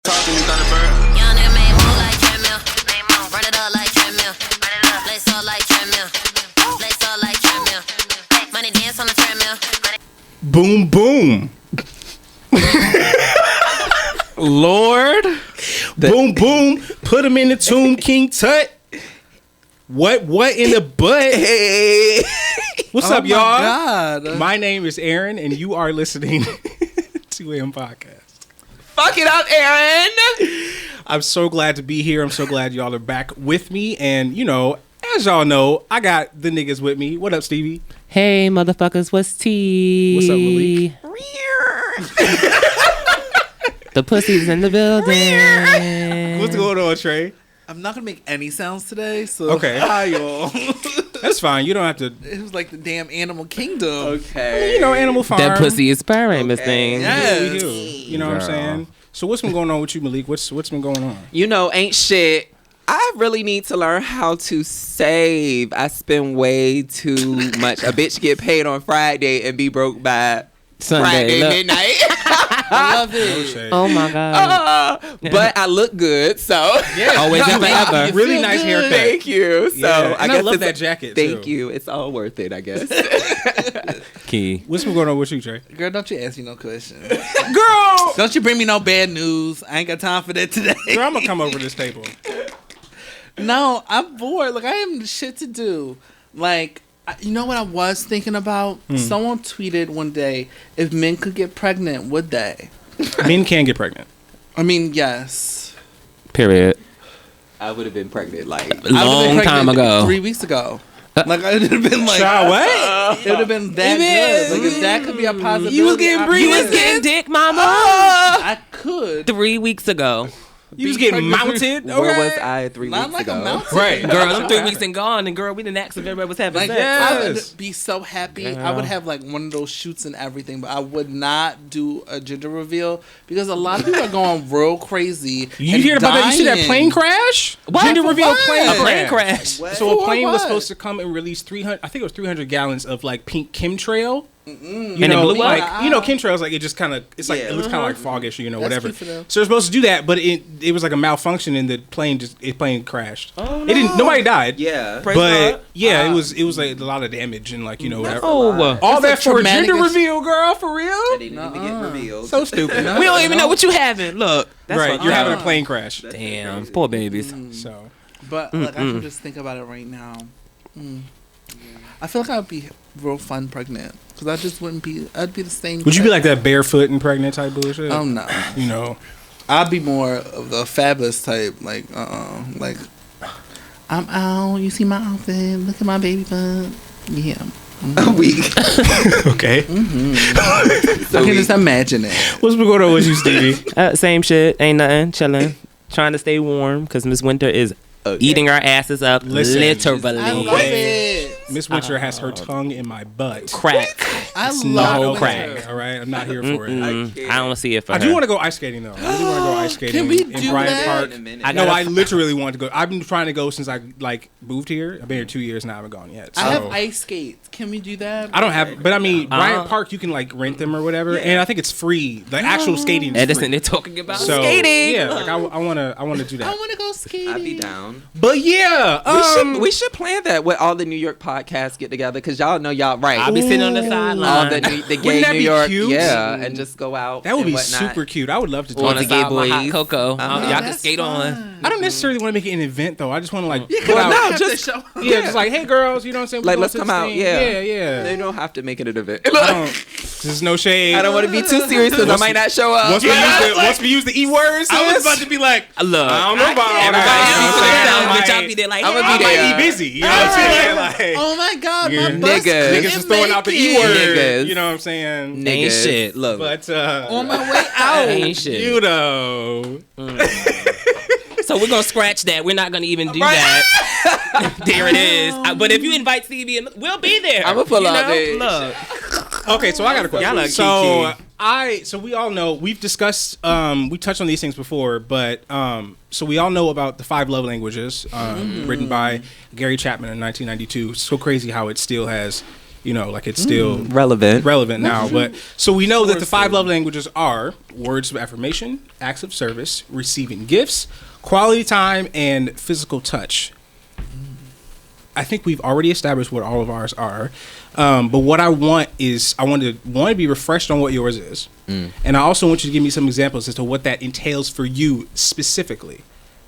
Talking to Thunderbird. Young nigga made move like treadmill. Run it up like treadmill. Lace up like treadmill. Lace up like treadmill. Money dance on the treadmill. Boom, boom. Lord. Boom, boom. Put him in the tomb, King Tut. What in the butt? Hey. What's up, y'all? God. My name is Aaron, and you are listening to AM Podcast. Fuck it up, Aaron. I'm so glad to be here. I'm so glad y'all are back with me. And, you know, as y'all know, I got the niggas with me. What up, Stevie? Hey, motherfuckers, what's tea? What's up, Malik? The pussy's in the building. What's going on, Trey? I'm not gonna make any sounds today, so Okay. hi y'all. That's fine. You don't have to, It was like the damn Animal Kingdom. Okay. you know, Animal Farm. That pussy is purring, Miss Thing. Yeah. We do. You know what I'm Girl. saying? So what's been going on with you, Malik? What's been going on? You know, ain't shit. I really need to learn how to save. I spend way too much. A bitch get paid on Friday and be broke by Sunday. Friday Look. midnight. I love No it. shade. Oh my God. But I look good, so Yeah. Always and forever. Really feel nice good. haircut. thank you. So Yeah. And I guess love it's- that jacket, Thank too. you. It's all worth it, I guess. Key. What's been going on with you, Trey? Girl, don't you ask me no questions. Girl! Don't you bring me no bad news. I ain't got time for that today. Girl, I'm going to come over this table. No, I'm bored. Like, I have shit to do. Like, you know what I was thinking about? Someone tweeted one day, if men could get pregnant, would they? Men can get pregnant. I mean, yes. Period. I would have been pregnant like I would've been Long time pregnant ago. 3 weeks ago. Like, it would have been like... Child, what? It would have been that good. Like, if that could be a possibility. You was getting I breathing You was would. getting dick, mama. I could. 3 weeks ago. You was getting mounted? Where Okay. was I 3 Not weeks like ago? a mountain. Right. Girl, I'm 3 weeks and gone, and girl, we didn't ask if everybody was having Like, sex. I Yes. would be so happy. Girl. I would have like one of those shoots and everything, but I would not do a gender reveal because a lot of people are going real crazy. You and heard about that? You see that dying. plane crash? What? Gender For reveal what? plane A crash. Plane crash. So a For plane was what? supposed to come and release 300, I think it was 300 gallons of like pink chemtrail. You And know, it blew up? like, you know, chemtrails, like it just kind of, it's like, Yeah. it looks kind of like foggish, you know, That's whatever. cute for them. So they're supposed to do that, but it was like a malfunction and the plane crashed. Oh, It didn't, nobody died. Yeah. But yeah, it was like a lot of damage and like, you know, whatever. Oh, All that That's a for a traumatic gender ex- reveal, girl, for real? It didn't even get revealed. So stupid. we don't even know what you having. Look. That's Right, fucked you're up. having a plane crash. Damn, poor babies. So But like, I can just think about it right now. I feel like I'd be real fun pregnant because I just wouldn't be. I'd be the same. would you be like that barefoot and pregnant type bullshit? Oh no, You know, I'd be more of the fabulous type. Like like I'm out. You see my outfit? Look at my baby butt. Yeah. Weak. okay. I can just imagine it. What's been going on with you, Stevie? Same shit. Ain't nothing. Chilling. Trying to stay warm because Miss Winter is eating our asses up. Listen, literally. I love it. Miss Winter has her tongue in my butt. Crack. I It's love not whole winter. crack. All right, I'm not here for it. I don't see it for I her. do want to go ice skating though. I really want to go ice skating Can we in do Bryant that? Park. I No, gotta- I literally want to go. I've been trying to go since I like moved here. I've been here 2 years now. I haven't gone yet. So. I have ice skates. Can we do that? I don't have, but I mean, Bryant Park, you can like rent them or whatever, and I think it's free. The actual skating is Edison, free. they're talking about So skating. yeah, like I want to do I that. want to go skating. I'd be down. But yeah, We should plan that with all the New York podcasts get together because y'all know y'all right. I'll be sitting on the all sideline. the gay Wouldn't that New be York, cute? yeah, and just go out. that would and be whatnot. super cute. I would love to do On that. the gay Side boys. my hot cocoa. Uh-huh. Y'all can That's skate on. fun. I don't necessarily want to make it an event though. I just want to like put Well, out. no, just Yeah, just like, hey girls, you know what I'm saying? We Like, going let's to come this out, thing. yeah. Yeah. they don't have to make it an event. I don't. There's no shade. I don't want to be too serious because I might not show up. Once we use the E words, I was about to be like, Look, I don't know about all everybody that. else, bitch, I'll be there like, I'ma I be might there. be busy. You know what I'm saying? Like, oh my god, Yeah. my bus Niggas. couldn't niggas is throwing out the make E it. word. Niggas. You know what I'm saying? ain't shit. Look, But On my way out. ain't shit. you know, So we're gonna scratch that. We're not gonna even do that. There it is. But if you invite Stevie, we'll be there. I'ma pull You up, know? bitch. Look, okay. So I got a question. Y'all like so Kiki. so we all know we've discussed we touched on these things before, but so we all know about the 5 love languages written by Gary Chapman in 1992. It's so crazy how it still has like it's still relevant now. But so we know that the 5 love languages are words of affirmation, acts of service, receiving gifts, quality time, and physical touch. I think we've already established what all of ours are. But what I want is I want to be refreshed on what yours is. And I also want you to give me some examples as to what that entails for you specifically.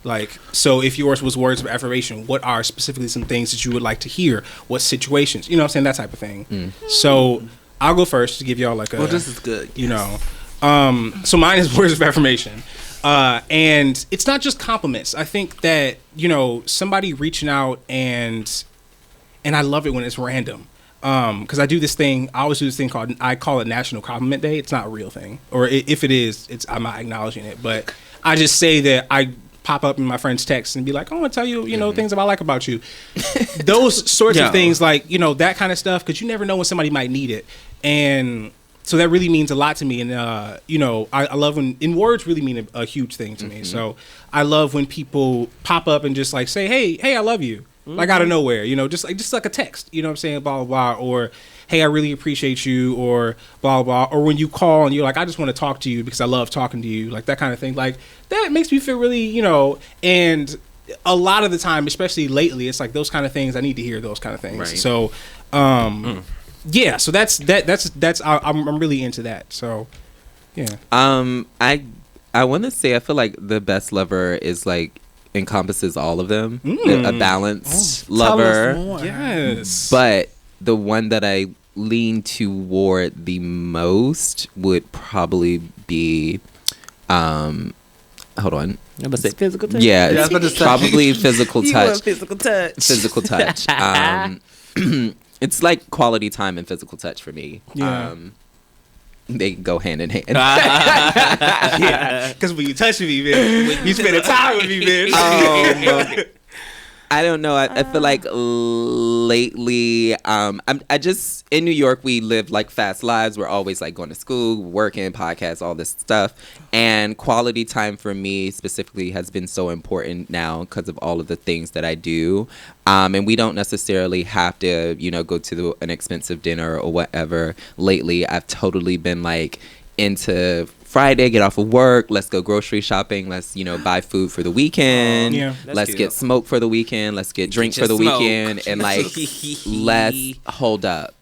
Like, so if yours was words of affirmation, what are specifically some things that you would like to hear? What situations? You know what I'm saying? That type of thing. So I'll go first to give y'all like a... Well, this is good. So mine is words of affirmation. And it's not just compliments. I think that, somebody reaching out and I love it when it's random. Because I always do this thing I call it National Compliment Day. It's not a real thing. Or if it is, I'm not acknowledging it. But I just say that I pop up in my friend's text and be like, I want to tell you, things I like about you. Those sorts of things, like, that kind of stuff, because you never know when somebody might need it. And so that really means a lot to me. And, I love when words really mean a huge thing to me. So I love when people pop up and just like say, hey, I love you. Like out of nowhere, just like a text, you know what I'm saying, blah, blah, blah, or, hey, I really appreciate you, or blah, blah, blah, or when you call and you're like, I just want to talk to you because I love talking to you, like that kind of thing. Like that makes me feel really, and a lot of the time, especially lately, it's like those kind of things, I need to hear those kind of things. Right. So, yeah, so that's I'm really into that. So, yeah. I want to say, I feel like the best lover is like, encompasses all of them. A balanced lover. Yes. But the one that I lean toward the most would probably be hold on. I'm gonna say physical touch. Yeah, probably physical touch. Physical touch. Physical touch. It's like quality time and physical touch for me. Yeah. They go hand in hand. Yeah, because when you touch me, man, you spend time with me, man. I don't know. I feel like lately, I just in New York we live like fast lives. We're always like going to school, working, podcasts, all this stuff, and quality time for me specifically has been so important now because of all of the things that I do. And we don't necessarily have to, go to an expensive dinner or whatever. Lately, I've totally been like into Friday, get off of work, let's go grocery shopping, let's, buy food for the weekend, let's get smoke for the weekend, let's get drink for the weekend, and like, let's hold up,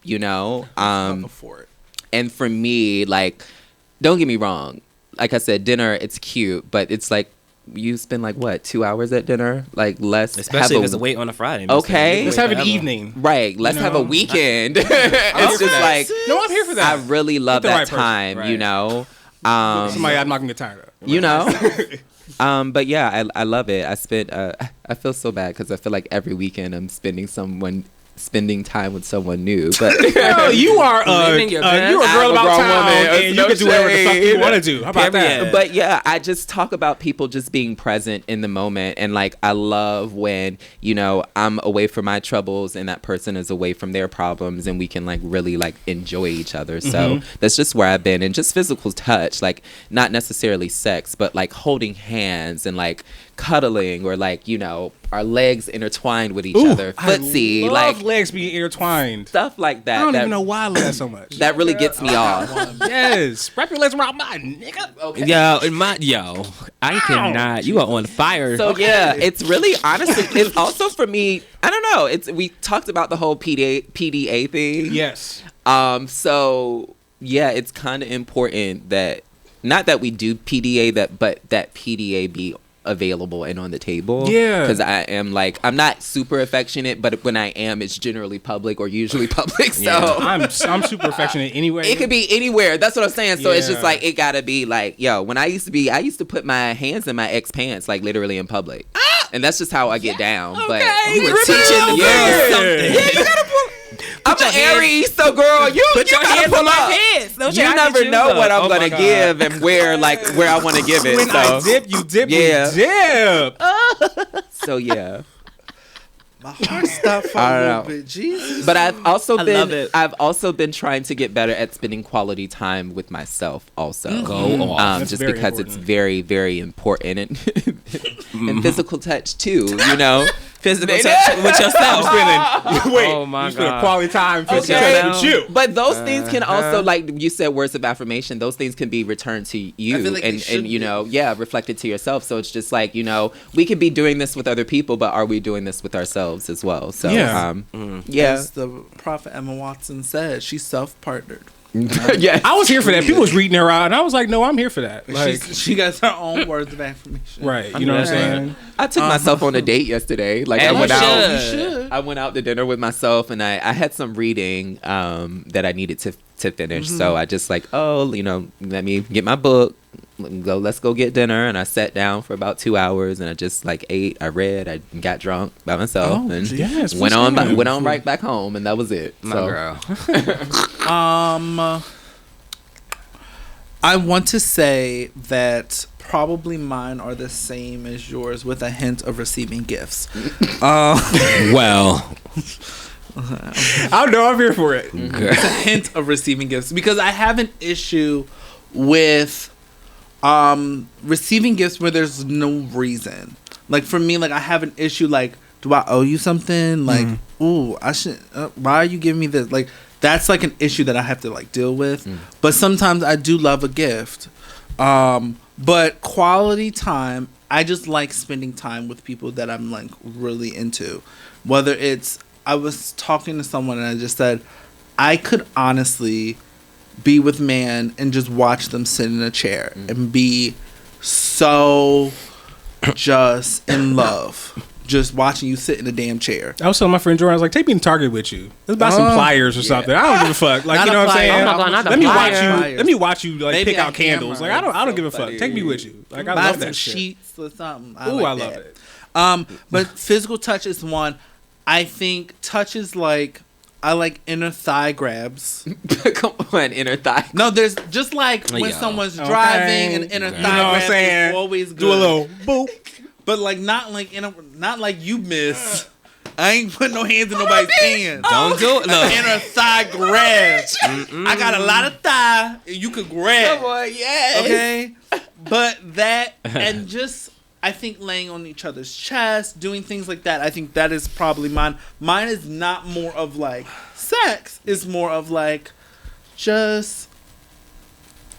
and for me, like, don't get me wrong, like I said, dinner, it's cute, but it's like, you spend like what 2 hours at dinner? Like especially if it's a wait on a Friday. Okay, let's have an evening. Right, let's have a weekend. It's just like no, I'm here for that. I really love that time. Right. Somebody I'm not gonna get tired of. But yeah, I love it. I feel so bad because I feel like every weekend I'm spending time with someone new, but you are you're a girl about town, and you can do whatever the fuck you want to do. How about that? But yeah, I just talk about people just being present in the moment, and like I love when I'm away from my troubles and that person is away from their problems, and we can like really like enjoy each other. So that's just where I've been, and just physical touch, like not necessarily sex, but like holding hands and like cuddling, or like our legs intertwined with each other, footsie, like legs being intertwined, stuff like that. I don't even know why I love that so much. That really gets me off. Yes, wrap your legs around my nigga. Okay. I cannot. You are on fire. So yeah, it's really honestly, it's also for me. I don't know. We talked about the whole PDA thing. Yes. So yeah, it's kind of important that not that we do PDA but that PDA be available and on the table. Yeah, because I am like, I'm not super affectionate, but when I am, it's generally public or usually public. So I'm super affectionate anyway. It could be anywhere. That's what I'm saying. So it's just like, it gotta be like, when I used to put my hands in my ex pants, like literally in public, and that's just how I get down. Okay, but you were teaching the girls something. Yeah, you gotta pull. I'm an Aries, so girl, you gotta pull up. You never know what I'm gonna give and where I want to give it. When I dip, you dip. Yeah. We dip. So yeah. My heart stopped for a little bit. Jesus. But I've also been trying to get better at spending quality time with myself also. Go off. Just because it's very, very important, and physical touch too, Physical touch with yourself. Wait, Oh my you spend God. quality time physical Okay. touch with you. But those things can also, like you said, words of affirmation. Those things can be returned to you, I feel like they and should you be. know, reflected to yourself. So it's just like, you know, we could be doing this with other people, but are we doing this with ourselves as well? So Yeah. yeah, As the prophet Emma Watson said, she's self-partnered. yeah. I was here for that. People was reading her out, and I was like, no, I'm here for that. Like, She got her own words of affirmation. right. You know what I'm saying? I took myself on a date yesterday. Like And I went you out. You should. I went out to dinner with myself, and I had some reading that I needed to finish. So I just like, you know, let me get my book. Let's go get dinner. And I sat down for about 2 hours, and I just like ate. I read. I got drunk by myself, Oh, and yes, went what's on going on? went on right back home, and that was it. My So, girl. I want to say that probably mine are the same as yours, with a hint of receiving gifts. Well, I know I'm here for it. It's a hint of receiving gifts, because I have an issue with receiving gifts where there's no reason. Like for me, like I have an issue. Like, do I owe you something? Like, ooh, I should. Why are you giving me this? Like, that's like an issue that I have to like deal with. But sometimes I do love a gift. But quality time, I just like spending time with people that I'm like really into. Whether it's, I was talking to someone and I just said, I could honestly be with man and just watch them sit in a chair and be so just in love. Just watching you sit in a damn chair. I was telling my friend Jordan, I was like, take me to Target with you. Let's buy some pliers or something. I don't give a fuck. Like, Not you know a what I'm plier. saying? Oh my God, not a let me watch plier. you. Let me watch you like Maybe pick a out candles. Like, hammer. I don't give a So fuck. funny. Take me with you. Like, I Buy love some that shit. sheets or something. Ooh, like I love that. it. But physical touch is one. I think touch is like, I like inner thigh grabs. come on, inner thigh. No, there's just like when Yo. someone's Okay. driving, an inner You thigh know what I'm grab saying? is always good. Do a little boop. But like not like not like you miss. I ain't putting no hands in nobody's hands. don't do it. An Look, inner thigh grab. I got a lot of thigh, and you could grab. Come on, yes. Okay, but that and just I think laying on each other's chest, doing things like that. I think that is probably mine. Mine is not more of like sex. It's more of like just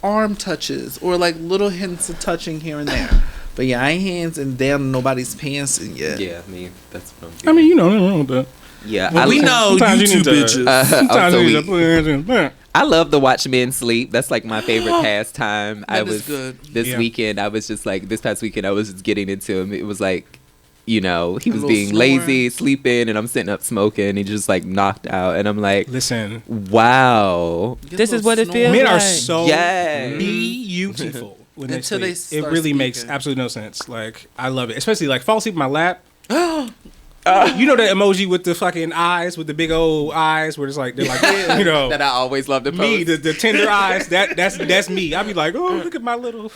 arm touches or like little hints of touching here and there. But yeah, I ain't hands and down nobody's pants yet. Yeah, I mean that's what I'm I doing. mean, you know, nothing wrong with that. Yeah, Well, we know Sometimes you you two need to- bitches. Sometimes so you we- need to put your hands in. I love to watch men sleep. That's like my favorite pastime. I That is was good. this Yeah. weekend. I was just like this past weekend. I was just getting into him. It was like, you know, he was little being snoring. lazy, sleeping, and I'm sitting up smoking. He just like knocked out, and I'm like, Listen, wow. Get a This is little what it snore. feels men are like. so Yes. beautiful when they Until they sleep. It start really makes speaking. absolutely no sense. Like, I love it, especially like fall asleep in my lap. You know that emoji with the fucking eyes, with the big old eyes, where it's like they're like, you know, That I always love to post. me, the tender eyes. That's me. I'd be like, oh, look at my little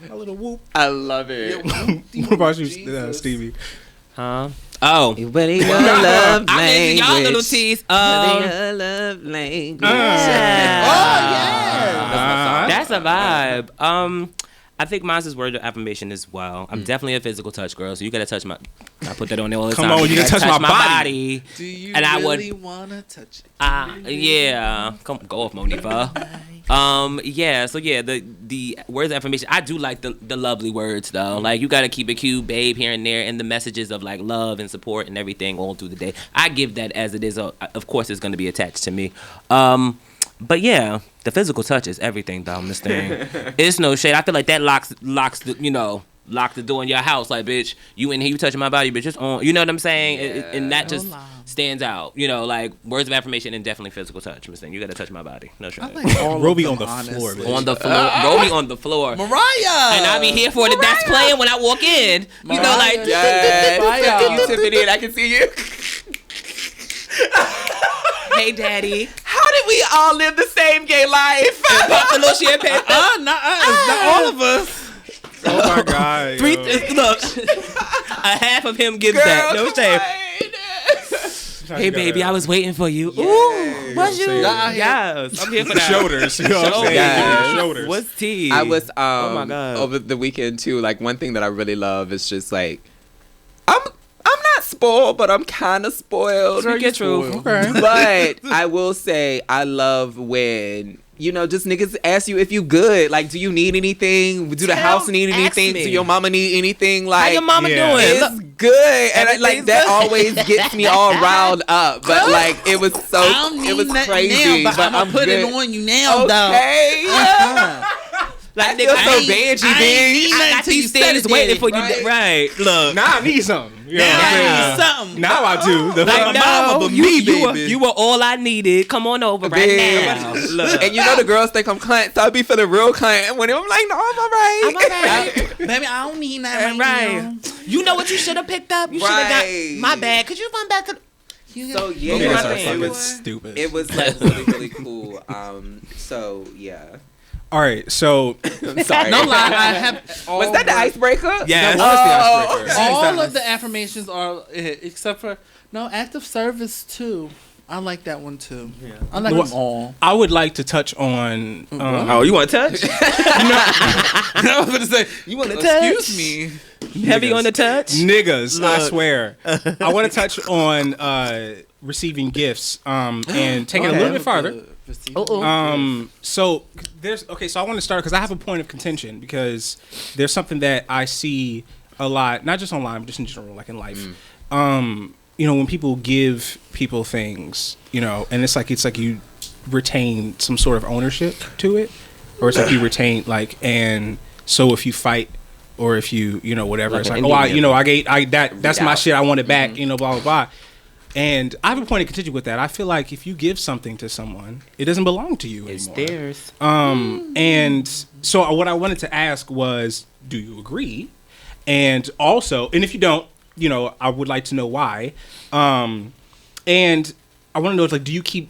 whoop. I love it. What about you, Jesus. Stevie? huh? Oh, What do you love I'm into y'all little language? teas. What do you love language? That's a vibe. I think mine's is word of affirmation as well. I'm definitely a physical touch girl, so you gotta touch my. I put that on there all the Come time. on, you gotta touch my body. Do you And I would- really wanna touch it? Yeah. Come go off, Monifa. Yeah, so yeah, the words of affirmation. I do like the lovely words though. Like you gotta keep it cute, babe, here and there, and the messages of like love and support and everything all through the day. I give that as it is. Of course, it's gonna be attached to me. But yeah, the physical touch is everything though, Miss Thing. It's no shade. I feel like that locks the lock the door in your house. Like, bitch, you in here, you touching my body, bitch, it's on. You know what I'm saying? And that just stands out. You know, like words of affirmation and definitely physical touch, Miss Thing. You gotta touch my body. No shade. I like all of Roby them, on the honestly. floor, bitch. On the floor, Roby on the floor. Mariah! And I be here for it. That's playing when I walk in. You know, like Yes. You, Tiffany, and I can see you. hey, daddy, How did we all live the same gay life? pop a little champagne. not all of us. Oh my god! Three, yo. look, a half of him gives that. No shame. Hey, baby, I was waiting for you. Ooh, was you? Say it. Yes, I'm here for that. Shoulders. You know what I'm saying? Yes. Shoulders. What's tea? I was Oh my God. over the weekend too. Like one thing that I really love is just like I'm not spoiled, but I'm kind of spoiled. Girl, you're true. Okay. But I will say I love when, you know, just niggas ask you if you good. Like, do you need anything? Do the house need ask anything? me. Do your mama need anything? How Like, your mama Yeah. doing? it's Look, good, and like Everything's that good. always gets me all riled up. But like, it was so, it was crazy. now, but I'm put good. it on you now, Okay. like, I feel nigga, so I ain't- bangy, I ain't bitch. need I nothing got till you these said things it, waiting daddy. for you. Right. Right. Look. Now I need something. You know what Now I'm I saying? need something. Now I do. The Like, fuck- no, but you, me, you, were, baby. you were all I needed. Come on over right now. Bitch. Look. And you know the girls think I'm cunt, so I be feeling real cunt when I'm like, no, I'm alright. I'm alright. Baby, I don't need nothing Right. You know what you should have picked up? You should have Right. got my bag. Could you run back to So yeah, Okay, Niggas that's are it fucking was stupid. it was like really really cool. So yeah. All right, so I'm sorry. No lie, I have. All Was that the icebreaker? Yes. That was the icebreaker. All of the affirmations are, except for act of service too. I like that one too. Yeah. I like Well, them all. I would like to touch on. Oh, you want to touch? I was gonna say, You want to touch? excuse me. Heavy on the touch? Niggas, I Look. swear. I want to touch on receiving gifts and taking it a little bit farther. So there's so I want to start because I have a point of contention because there's something that I see a lot, not just online, but just in general, like in life. You know, when people give people things, you know, and it's like you retain some sort of ownership to it, or it's like you retain and so if you fight or if you know whatever, Like it's an like Indian that's my shit, I want it back, you know, blah blah blah. And I have a point of contention with that. I feel like if you give something to someone, it doesn't belong to you It's anymore. theirs. And so what I wanted to ask was, do you agree? And also, and if you don't, you know, I would like to know why. And I want to know, like, do you keep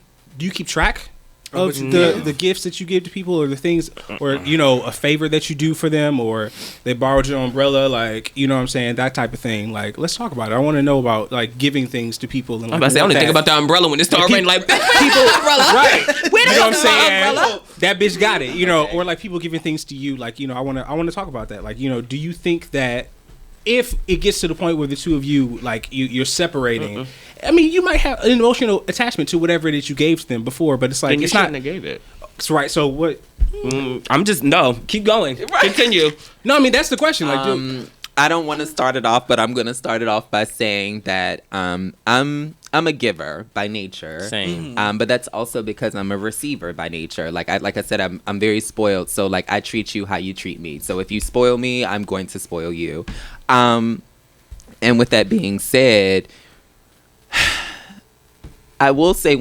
track of the gifts that you give to people, or the things, or you know, a favor that you do for them, or they borrowed your umbrella, like, you know what I'm saying, that type of thing. Like, let's talk about it. I want to know about like giving things to people. And, I'm about to say, I only think about the umbrella when it started raining. Like, people, right? Where You the know what I'm fuck saying? umbrella? That bitch got it, you know, or like people giving things to you, like, you know, I want to talk about that. Like, you know, do you think that if it gets to the point where the two of you, like, you're separating, I mean, you might have an emotional attachment to whatever it is you gave to them before, but it's like, then you it's not, shouldn't have gave it. it's right. So what? I'm just, no, keep going. Continue. No, I mean, that's the question. Like, I don't want to start it off, but I'm gonna start it off by saying that I'm a giver by nature. Same. But that's also because I'm a receiver by nature. Like I said, I'm very spoiled. So like I treat you how you treat me. So if you spoil me, I'm going to spoil you. And with that being said, I will say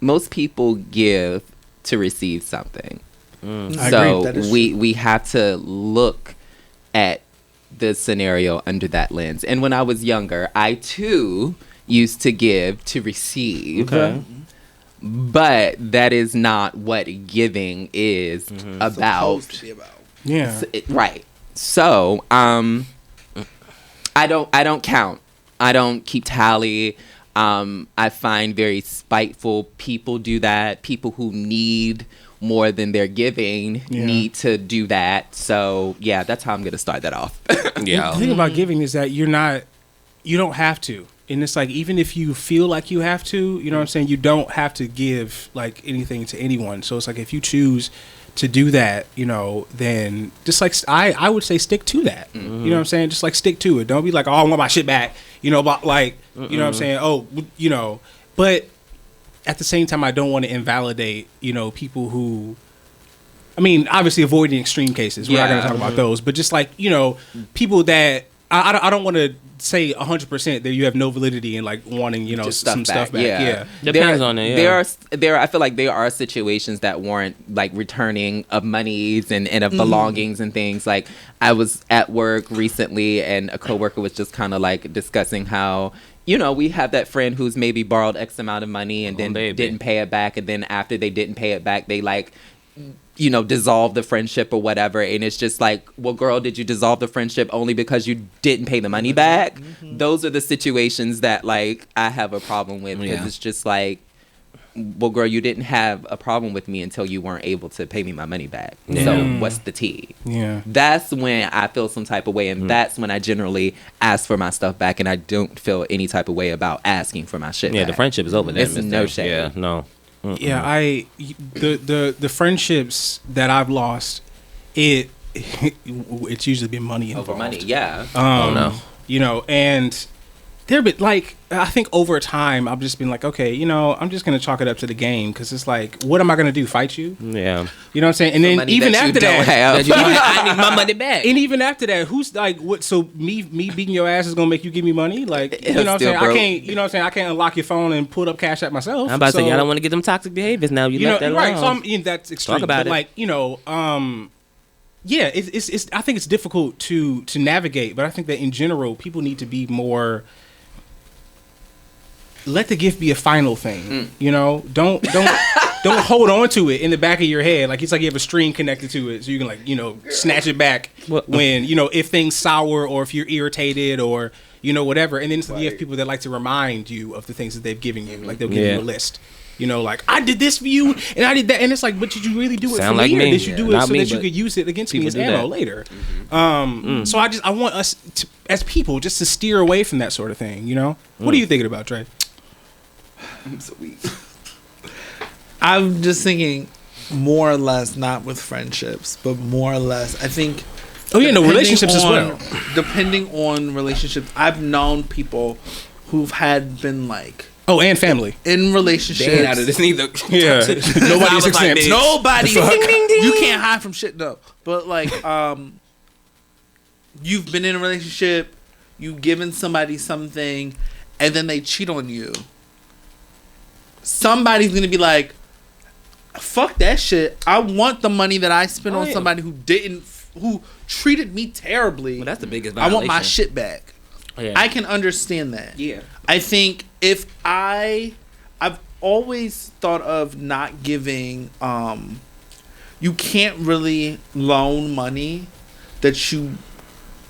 most people give to receive something. I So agree. That is we have to look at the scenario under that lens. And when I was younger, I too used to give to receive. Okay. But that is not what giving is about. Supposed to be about. yeah. Right. So, I don't count. I don't keep tally. I find very spiteful people do that. People who need more than they're giving need to do that. So, yeah, that's how I'm going to start that off. Yeah. The thing about giving is that you don't have to. And it's like, even if you feel like you have to, you know what I'm saying? You don't have to give like anything to anyone. So it's like, if you choose to do that, you know, then just like, I would say stick to that. You know what I'm saying? Just like stick to it. Don't be like, oh, I want my shit back. You know, but like, you know what I'm saying? Oh, you know, but at the same time, I don't want to invalidate, you know, people who, I mean, obviously avoiding extreme cases. We're not going to talk about those, but just like, you know, people that I don't want to say 100% that you have no validity in like wanting, you know, Just some stuff back. Yeah. Depends on it, yeah. There, I feel like there are situations that warrant like returning of monies and of belongings and things. Like I was at work recently and a coworker was just kind of like discussing how, you know, we have that friend who's maybe borrowed X amount of money and then didn't pay it back. And then after they didn't pay it back, they like, you know, dissolve the friendship or whatever. And it's just like, well, girl, did you dissolve the friendship only because you didn't pay the money back? Those are the situations that like I have a problem with because it's just like, well, girl, you didn't have a problem with me until you weren't able to pay me my money back. Yeah. So what's the tea? Yeah. That's when I feel some type of way, and that's when I generally ask for my stuff back, and I don't feel any type of way about asking for my shit Yeah, back. the friendship is over there. It's mister. no shade. Yeah, no. Yeah, the friendships that I've lost, it's usually been money involved. Over money, yeah. Oh, no. You know, and there been like, I think over time I've just been like, okay, you know, I'm just gonna chalk it up to the game, because it's like, what am I gonna do? Fight you? Yeah. You know what I'm saying? And then Money even that you after don't that, have. I need my money back. and even after that, who's like, what? So me beating your ass is gonna make you give me money? Like, you know what I'm Still saying? broke. I can't. You know what I'm saying? I can't unlock your phone and put up cash at myself. I'm about to say, So- y'all don't want to get them toxic behaviors now. You, you know, left that right? alone. So I'm in that's extreme. Talk about but it. like, you know, yeah, it's. I think it's difficult to navigate, but I think that in general, people need to be more. Let the gift be a final thing. You know, don't hold on to it in the back of your head. Like, it's like you have a string connected to it, so you can, like, you know, snatch it back when, you know, if things sour or if you're irritated or, you know, whatever. And then you have people that like to remind you of the things that they've given you. Like, they'll give you a list. You know, like, I did this for you and I did that, and it's like, but did you really do it Sound for like me, or me. did you do it Not so me, that you but could use it against me people as do ammo that. later? So I want us to, as people, just to steer away from that sort of thing. You know, what are you thinking about, Trey? I'm so weak. I'm just thinking more or less, not with friendships, but more or less, I think. Oh yeah, no, depending relationships as well. Depending on relationships, I've known people who've been like Oh, and family. in relationships. They ain't out of this neither. Yeah, nobody's exempt. Nobody. The fuck? You can't hide from shit though. But like, you've been in a relationship, you've given somebody something, and then they cheat on you. Somebody's gonna be like, "Fuck that shit! I want the money that I spent on yeah. somebody who treated me terribly. Well, that's the biggest I violation. want my shit back." Yeah. I can understand that. Yeah. I think if I've always thought of not giving, you can't really loan money that you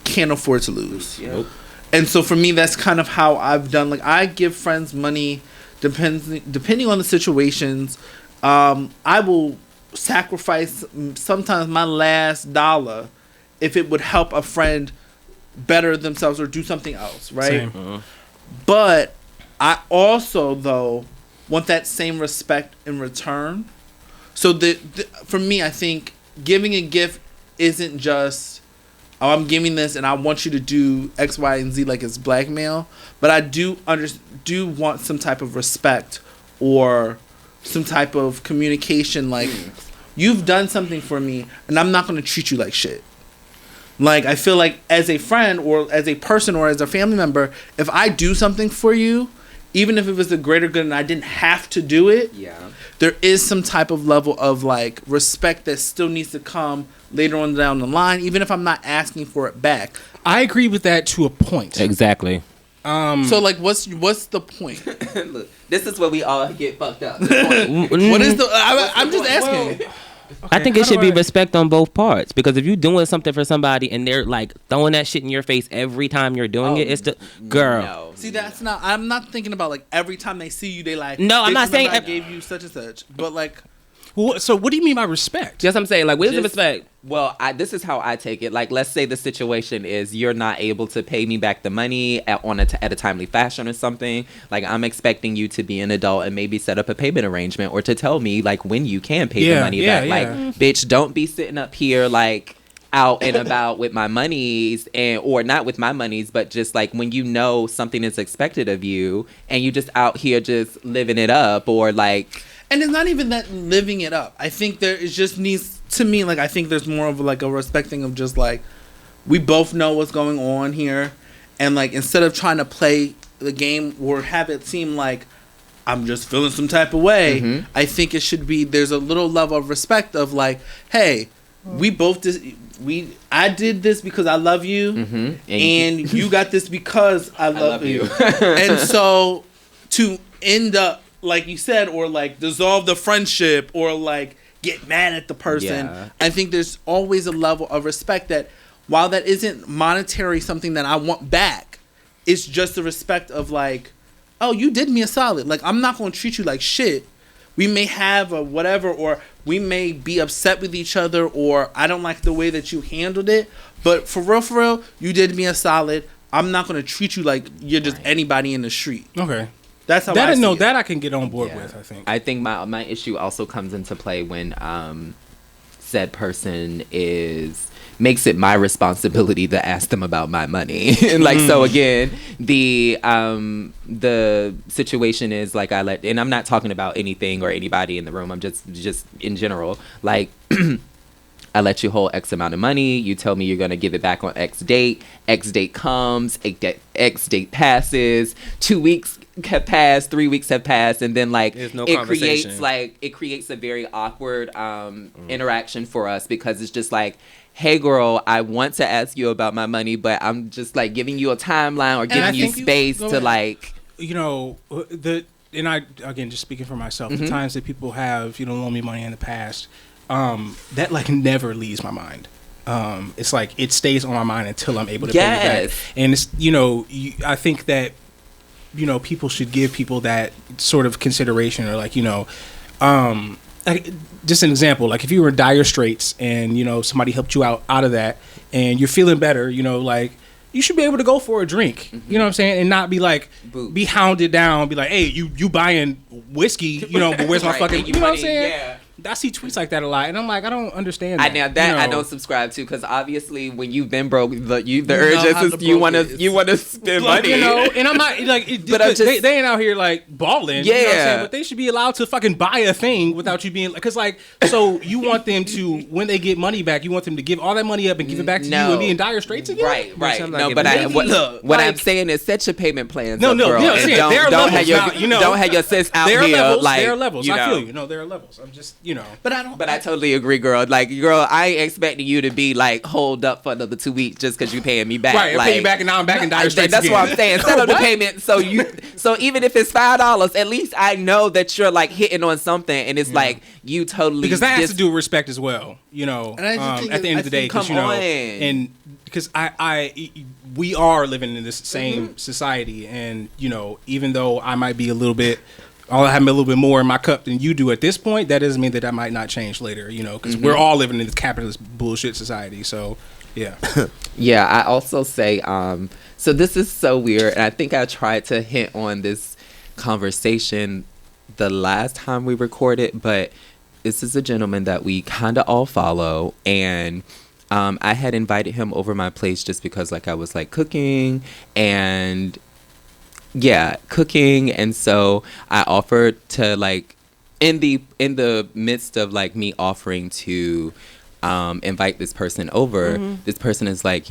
can't afford to lose. Nope. And so for me, that's kind of how I've done. Like, I give friends money depending on the situations. I will sacrifice sometimes my last dollar if it would help a friend better themselves or do something else, right? Same. But I also, though, want that same respect in return. So for me, I think giving a gift isn't just, oh, I'm giving this and I want you to do X, Y, and Z like it's blackmail. But I do want some type of respect or some type of communication. Like, you've done something for me and I'm not going to treat you like shit. Like, I feel like as a friend or as a person or as a family member, if I do something for you, even if it was the greater good and I didn't have to do it, Yeah. there is some type of level of like respect that still needs to come later on down the line, even if I'm not asking for it back. I agree with that to a point. Exactly. So like, what's the point? Look, this is where we all get fucked up. What is the? I'm just asking. I think how it should do be I- respect on both parts, because if you're doing something for somebody and they're like throwing that shit in your face every time you're doing it, it's the girl. No. See, that's not. I'm not thinking about like every time they see you, they like. No, I'm "Bitch, not saying remember I gave you such and such, but like. Well, so what do you mean by respect? Just I'm saying, like, where's the Just- respect? Well, this is how I take it. Like, let's say the situation is you're not able to pay me back the money at a timely fashion or something. Like, I'm expecting you to be an adult and maybe set up a payment arrangement or to tell me, like, when you can pay the money back. Like, bitch, don't be sitting up here, like, out and about with my monies or not with my monies, but just like when you know something is expected of you and you just out here just living it up or like. And it's not even that living it up. I think there it just needs to me like I think there's more of like a respecting of just like we both know what's going on here, and like instead of trying to play the game or have it seem like I'm just feeling some type of way, I think it should be there's a little level of respect of like, hey, we both I did this because I love you, and you got this because I love you. And so to end up like you said, or like dissolve the friendship, or like get mad at the person. Yeah. I think there's always a level of respect that, while that isn't monetary something that I want back, it's just the respect of like, oh, you did me a solid. Like, I'm not going to treat you like shit we may have a whatever, or we may be upset with each other, or I don't like the way that you handled it. But for real, you did me a solid. I'm not gonna treat you like you're just anybody in the street. Okay. That's how That I I see know it. that I can get on board Yeah. with. I think. I think my issue also comes into play when said person makes it my responsibility to ask them about my money. And like so again, the situation is like and I'm not talking about anything or anybody in the room. I'm just in general. Like I let you hold X amount of money. You tell me you're going to give it back on X date. X date comes. X date passes. 2 weeks have passed. 3 weeks have passed. And then like There's no it conversation. creates a very awkward interaction for us, because it's just like, hey girl, I want to ask you about my money, but I'm just like giving you a timeline or I giving you think space go to ahead. like. You know, and I, again, just speaking for myself, the times that people have, loaned me money in the past, that like never leaves my mind. It's like it stays on my mind until I'm able to pay it Yes. back. And it's, I think that, people should give people that sort of consideration, or like, like, just an example, like if you were in dire straits and, somebody helped you out of that and you're feeling better, like, you should be able to go for a drink, you know what I'm saying? And not be like, Boots. be hounded down, be like, hey, you buying whiskey, but where's my Right, fucking, and you know what I'm money, saying? yeah. I see tweets like that a lot, and I'm like, I don't understand that. I don't subscribe to, because obviously when you've been broke, the know urge how is the you broke want is. to spend Like, money. and I'm not like, But I'm just- they ain't out here like balling, you know what I'm Yeah. saying? But they should be allowed to fucking buy a thing without you being like, because like, so you want them to, when they get money back, you want them to give all that money up and give it back to you and be in dire straits again, Right. I'm No, not but giving what I'm like- saying is set your payment plans No, up, no, girl, yeah, and see, there are don't have levels your now, don't have your sis out There are here levels. like There are levels. I know. feel you. There are levels. I'm just, But I don't. But I totally agree, girl. Like, girl, I ain't expecting you to be like hold up for another 2 weeks just because you paying me back. right. I Like, pay you back, and now I'm back in dire straits that's again. what I'm saying. Set up the What? payment so even if it's $5, at least I know that you're like hitting on something, and it's like you totally Because that has to do with respect as well, And I just think at the end I of the day, think- because come on. and because we are living in this same society, and even though I might be a little bit, I'll have a little bit more in my cup than you do at this point, that doesn't mean that might not change later, because we're all living in this capitalist bullshit society. So, yeah. Yeah, I also say, so this is so weird, and I think I tried to hint on this conversation the last time we recorded, but this is a gentleman that we kind of all follow, and I had invited him over my place just because, like, I was like cooking, and so I offered to, like, in the midst of like me offering to invite this person over, this person is like,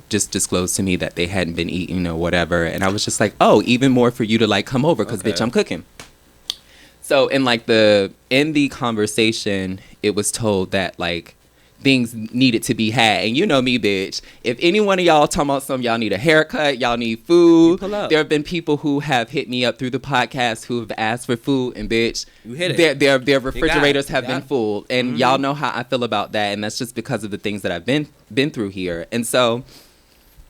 just disclosed to me that they hadn't been eating or whatever, and I was just like, oh, even more for you to like come over, because bitch, I'm cooking. So in the conversation, it was told that like things needed to be had, and you know me, bitch. If any one of y'all talking about something, y'all need a haircut, y'all need food. pull up. There have been people who have hit me up through the podcast who have asked for food, and bitch, You hit it. their refrigerators have Yeah. been full, and y'all know how I feel about that, and that's just because of the things that I've been through here. And so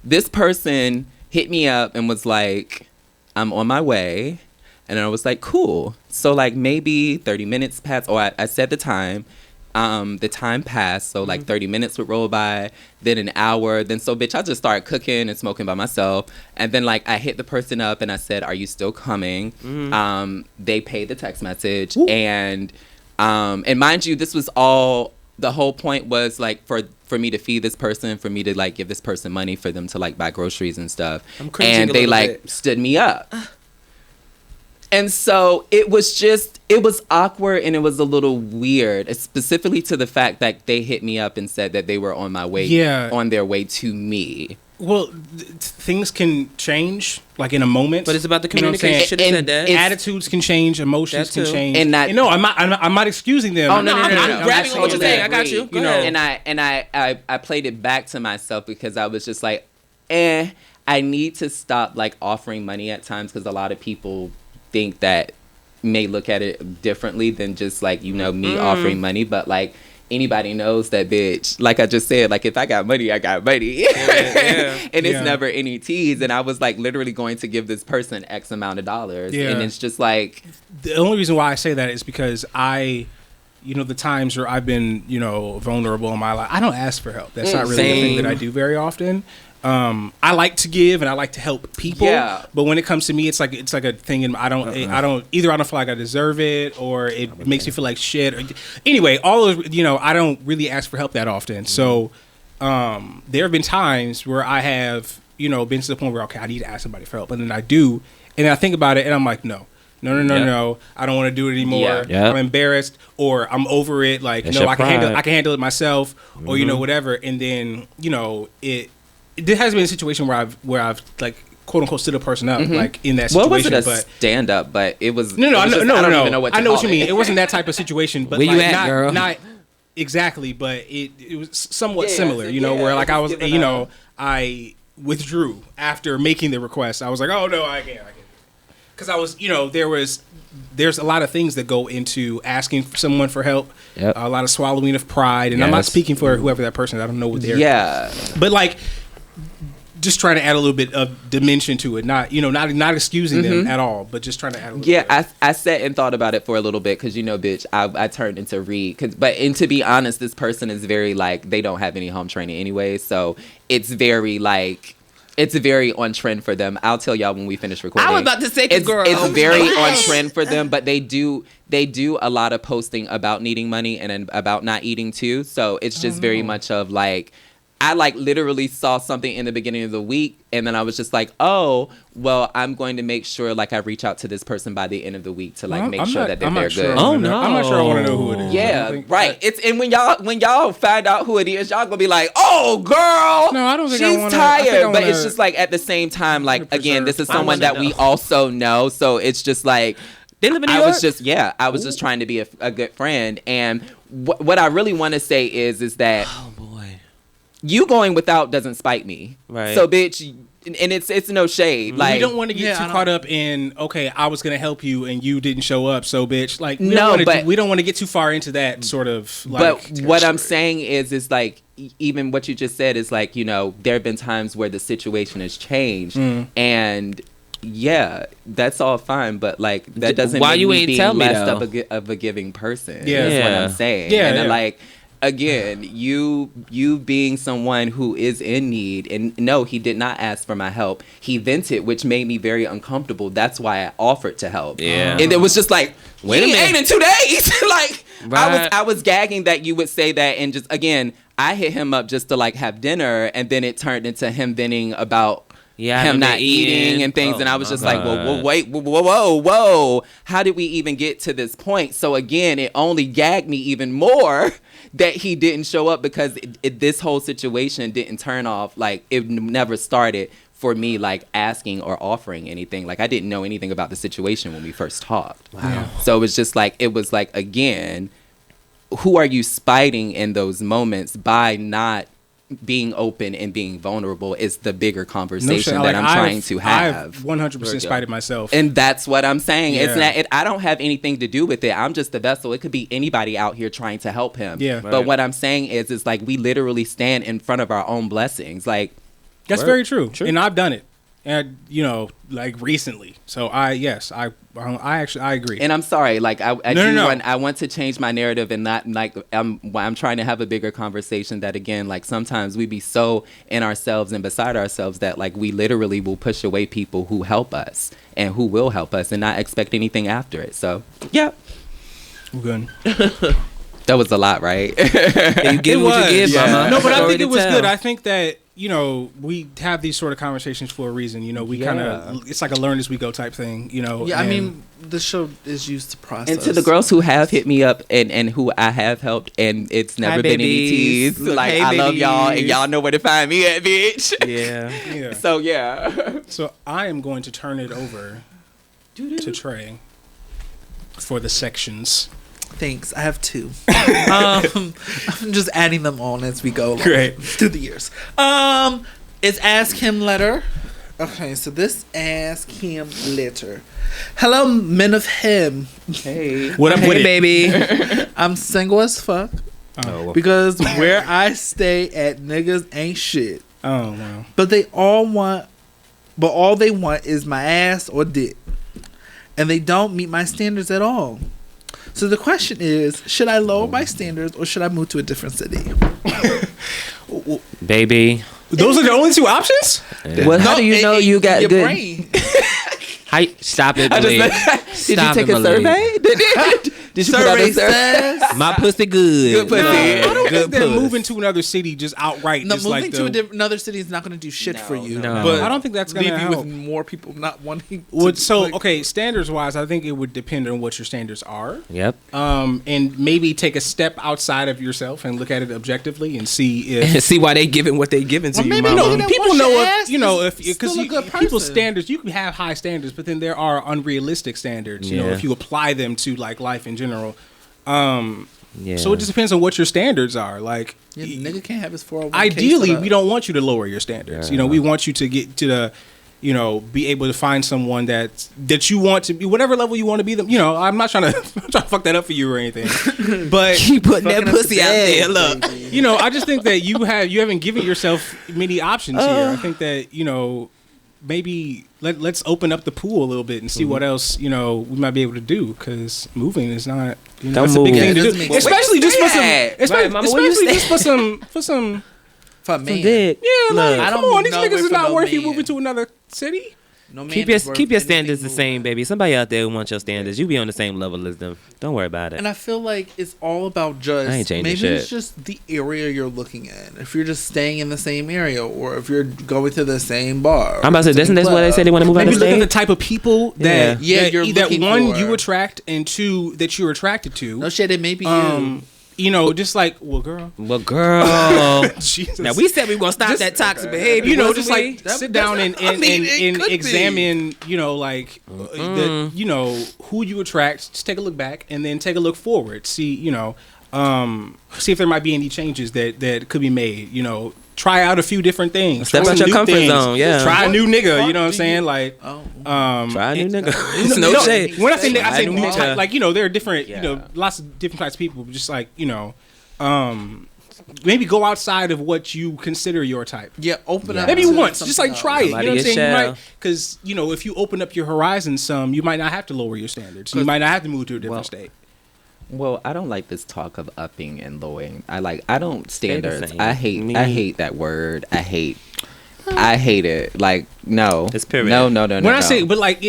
this person hit me up and was like, I'm on my way. And I was like, cool. So like maybe 30 minutes passed, or I said the time. The time passed, so like 30 minutes would roll by, then an hour, then so bitch, I just started cooking and smoking by myself, and then like I hit the person up and I said, "Are you still coming?" They paid the text message, and mind you, this was all. The whole point was like for me to feed this person, for me to like give this person money for them to like buy groceries and stuff, I'm cringing and a they little like bit. stood me up. And so it was awkward, and it was a little weird, specifically to the fact that they hit me up and said that they were on their way to me. Well, things can change like in a moment, But it's about the You know what I'm saying? communication. Should have said that. Attitudes can change, emotions That can too. change, And that- no, I'm not excusing them. Oh, no. I'm grabbing I what you're totally saying. I got agree. you. Go You know, ahead. And I played it back to myself because I was just like, I need to stop like offering money at times, because a lot of people think that may look at it differently than just like, me offering money. But like, anybody knows that, bitch. Like I just said, like if I got money, I got money. And it's never any tease. And I was like literally going to give this person X amount of dollars. Yeah. And it's just like, The only reason why I say that is because the times where I've been, vulnerable in my life, I don't ask for help. That's not really a thing that I do very often. I like to give and I like to help people. Yeah. But when it comes to me, it's like a thing, and I don't feel like I deserve it, or it makes me feel like shit. Anyway, all of I don't really ask for help that often. So there have been times where I have been to the point where I need to ask somebody for help, and then I do, and then I think about it, and I'm like, no, I don't want to do it anymore. Yeah. I'm embarrassed, or I'm over it. Like, That's no, your I can pride. handle it myself, or whatever. And then there has been a situation where I've like quote unquote stood a person up like in that situation. well, it wasn't a but stand up, but it was. no, it was just, I don't even know what to I know what call you mean. it. It wasn't that type of situation, but Where like, you at, girl? not exactly, but it was somewhat Yeah, similar. so Where like I was, just giving I withdrew after making the request. I was like, oh no, I can't. Because I was, there's a lot of things that go into asking someone for help. Yep. A lot of swallowing of pride, and I'm not Yes. speaking for whoever that person is. I don't know what they're. Yeah. But like, just trying to add a little bit of dimension to it. Not not excusing them at all, but just trying to add a little. Yeah, bit. I sat and thought about it for a little bit because bitch, I turned into Reed. And to be honest, this person is very like they don't have any home training anyway, so it's very like. It's very on trend for them. I'll tell y'all when we finish recording. I was about to say, girl. It's very on trend for them, but they do a lot of posting about needing money and about not eating too. So it's just very much of like, I like literally saw something in the beginning of the week, and then I was just like, oh, well, I'm going to make sure like I reach out to this person by the end of the week to like make sure that they're good. Oh, no. I'm not sure I want to know who it is. I Yeah, think right. It's and when y'all find out who it is, y'all gonna be like, "Oh, girl, No, I don't think she's I wanna- I think I tired." But it's wanna- just like at the same time, like again, this is I someone wanna that we know. also know, so it's just like They live in New I York? was just trying to be a good friend, and what I really want to say is that Oh, boy. you going without doesn't spite me, Right. So, bitch, and it's no shade, like we don't want to get too I don't- caught up in I was gonna help you and you didn't show up, so bitch. Like we don't want to get too far into that sort of. Like, But what I'm territory. saying is like even what you just said is like there have been times where the situation has changed, and yeah, that's all fine. But like that doesn't Why make you me ain't being tell me, less though? of a giving person. Yeah. That's what Yeah. I'm saying. Yeah, and then, yeah. like. Again, you being someone who is in need, and no, he did not ask for my help. He vented, which made me very uncomfortable. That's why I offered to help. Yeah. And it was just like, Wait a he minute. ain't in 2 days. Like Right. I was gagging that you would say that, and just again, I hit him up just to like have dinner, and then it turned into him venting about Yeah, I him haven't not been eating and things, Oh, and I was my just like, God. whoa, wait, whoa, how did we even get to this point? So again, it only gagged me even more that he didn't show up because this whole situation didn't turn off, like it never started for me like asking or offering anything. Like I didn't know anything about the situation when we first talked. Wow. So it was like again, who are you spiting in those moments by not being open and being vulnerable is the bigger conversation that I'm trying to have. I've 100% spited myself. And that's what I'm saying. It's Yeah. not. I don't have anything to do with it. I'm just the vessel. It could be anybody out here trying to help him. Yeah. But Right. what I'm saying is like we literally stand in front of our own blessings. Like That's Word. very true. True. And I've done it. And like recently. So I actually agree. And I'm sorry, like I No. want to change my narrative and not like I'm trying to have a bigger conversation that again, like sometimes we be so in ourselves and beside ourselves that like we literally will push away people who help us and who will help us and not expect anything after it. So yeah, We're good. that was a lot, right? You give what you give, yeah. mama. No, but I Story think to it was tell. good. I think that we have these sort of conversations for a reason. We kind of it's like a learn as we go type thing. Yeah, I mean, the show is used to process. And to the girls who have hit me up and who I have helped and it's never Hi, been any babies. tease. Look, Like hey, I love y'all and babies. y'all know where to find me at, bitch. Yeah. Yeah. So yeah. So I am going to turn it over to Trey for the sections. Thanks. I have two. I'm just adding them on as we go along Great. through the years. It's Ask Him Letter. Okay, so this Ask Him Letter. Hello, men of him. Hey. What up with Hey, it? baby. I'm single as fuck. Oh, because where I stay at, niggas ain't shit. Oh wow. But all they want is my ass or dick. And they don't meet my standards at all. So the question is, should I lower my standards or should I move to a different city? baby. Those are the only two options? Well, how do you know you got your good? brain. Stop it, I Malik. just, did you Stop take it, a Malik. survey? Did you put out Survey a survey? says My pussy good. Good pussy. No, I don't Good think that puss. moving to another city just outright no, is moving like to another city is not going to do shit for you. no. But I don't think that's gonna leave you help. with more people not wanting. Okay, standards wise, I think it would depend on what your standards are. Yep. And maybe take a step outside of yourself and look at it objectively and see if See why they giving what they giving to Well, you, maybe mama. no, people wash know your if ass is because still a good people's person. standards, you can have high standards, but then there are unrealistic standards. You know, Yeah. if you apply them to like life in general. Yeah. So it just depends on what your standards are. Like, Yeah, nigga can't have his 401k. ideally, set up. we don't want you to lower your standards. Yeah. You know, we want you to get to the, you know, be able to find someone that you want to be, whatever level you want to be. Them, you know, I'm not trying to fuck that up for you or anything, but keep putting that Fucking up pussy the out bed, there. Look. baby. you know, I just think that you haven't given yourself many options here. I think that, you know, maybe let's open up the pool a little bit and see what else, you know, we might be able to do, because moving is not, you know, Don't it's a big move. thing Yeah, to it do, doesn't make sense. especially just for some, Right, mama, where you especially just for some. For a man. Dick. Yeah, like, I come don't on, these know niggas where is for not no worth you man. moving to another city. No man Keep is your worth keep your anything standards the more. same, baby. Somebody out there who wants your standards. You be on the same level as them. Don't worry about it. And I feel like it's all about just I ain't changing maybe shit. it's just the area you're looking at. If you're just staying in the same area, or if you're going to the same bar. I'm about to say, isn't this what they say they want to move out Maybe of look at the state? type of people Yeah. that Yeah, you're that looking one for. you attract, and two that you're attracted to. No shit, it may be you. You know, just like, well, girl, Well, girl. Jesus. Now we said we were gonna stop Just- that toxic behavior. you know, wasn't just we? like That- sit down and I mean, it and could be. examine, you know, like the, you know, who you attract. Just take a look back and then take a look forward. See, you know, see if there might be any changes that could be made. You know, try out a few different things. Step Try out some your new comfort things. zone, yeah. Try a new nigga. What You know what I'm do saying? you- Like, Oh. Try a new nigga. no, It's no shade. When I say nigga, I Try say a new new nigga. type. Like, you know, there are different, you Yeah. know, lots of different types of people. Just like, you know, maybe go outside of what you consider your type. Yeah, open Yeah. up. Maybe to once, just like something try else. it. You know Somebody what I'm get saying? You shell. might, because you know, if you open up your horizons some, you might not have to lower your standards. You might not have to move to a different Well, state. Well, I don't like this talk of upping and lowering. I don't the standards. same. I hate Me. that word. I hate it. Like, no. It's period. No. When I say, but like,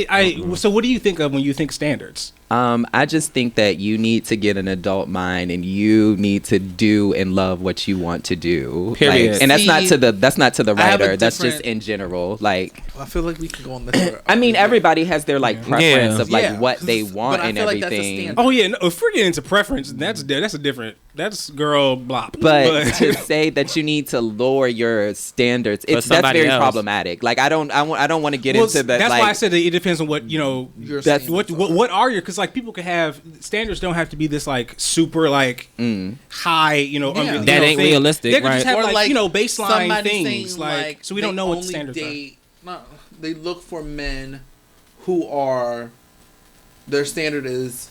so what do you think of when you think standards? I just think that you need to get an adult mind, and you need to do and love what you want to do. Period. Like, and that's not See, to the I have a writer. That's just different- in general. Like, I feel like we can go on this. I mean, everybody has their like preference Yeah. of like Yeah, what they 'cause- want but I and feel like that's a everything. standard. Oh yeah, no, if we're getting into preference, that's a different. That's girl blop. But to say that you need to lower your standards, that's somebody very else. problematic. Like, I don't want to get well, into that. that's like, why I said that it depends on what, you know. Your That's- standards What are your? Because like people could have standards. Don't have to be this like super like high. You know, Yeah. you That know, ain't thing. realistic, They could just right? have Or like, you know, baseline somebody things. saying, Like, so we don't they know what the only standards are. date, no, they look for men who are their standard is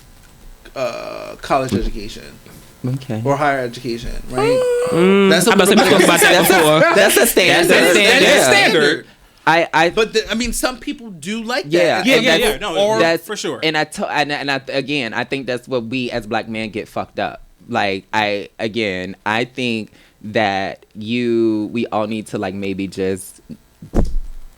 college education okay. or higher education, right? That's I'm about to say we spoke about that before. That's a standard. That's a standard. Yeah. Standard. I But I mean, some people do like Yeah. that. Yeah, And yeah, that's- yeah. No, or that's for sure. And again, I think that's what we as black men get fucked up. Like, I think that we all need to like maybe just.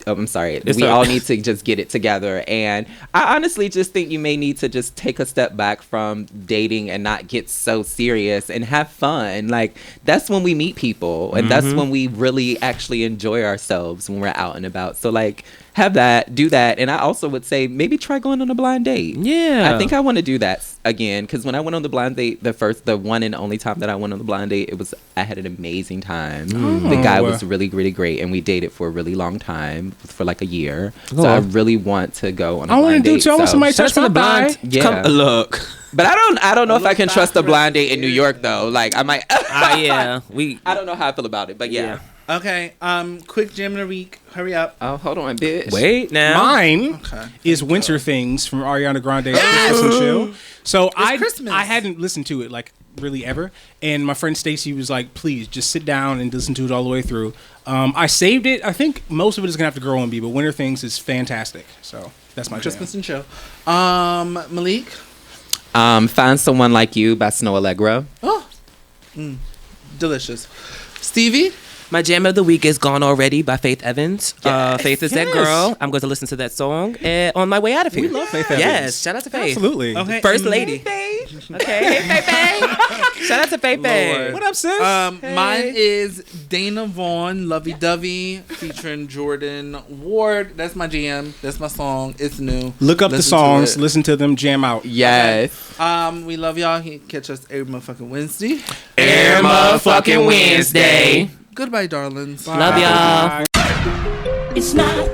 Oh, I'm sorry. We all need to just get it together. And I honestly just think you may need to just take a step back from dating and not get so serious and have fun. Like, that's when we meet people. And that's when we really actually enjoy ourselves when we're out and about. So, like, do that. And I also would say maybe try going on a blind date. Yeah. I think I want to do that again. Because when I went on the blind date, the one and only time that I went on the blind date, I had an amazing time. The guy was really, really great. And we dated for a really long time, for like a year. So I really want to go on a I want to blind do date. too. I want so- somebody to Shout out touch to my the blind. thigh. Yeah. Come, look. But I don't know if I can trust a Look blind back date in New York though. Like, I might. Yeah. I don't know how I feel about it, but yeah. Okay. Quick jam of the week. Hurry up. Oh, hold on, bitch. Wait now. Mine Okay. is Winter Things from Ariana Grande's Christmas and Chill. So Christmas. I hadn't listened to it like really ever, and my friend Stacy was like, "Please just sit down and listen to it all the way through." I saved it. I think most of it is gonna have to grow on me, but Winter Things is fantastic. So that's my Christmas jam. and Chill. Malik. Find Someone Like You by Snow Allegra. Oh. Delicious. Stevie. My jam of the week is Gone Already by Faith Evans. Yes. Faith is that Yes. girl. I'm going to listen to that song on my way out of here. We love Faith Evans. Yes, shout out to Faith. Absolutely. Okay. First lady. Okay, hey Faith. Shout out to Faith. Lord. What up, sis? Mine is Dana Vaughn, Lovey Dovey, featuring Jordan Ward. That's my jam. That's my song. It's new. Look up the Listen to songs, it. listen to them, jam out. Yes. We love y'all. You can catch us every motherfucking Wednesday. Every motherfucking Wednesday. Goodbye, darlings. Love y'all. It's not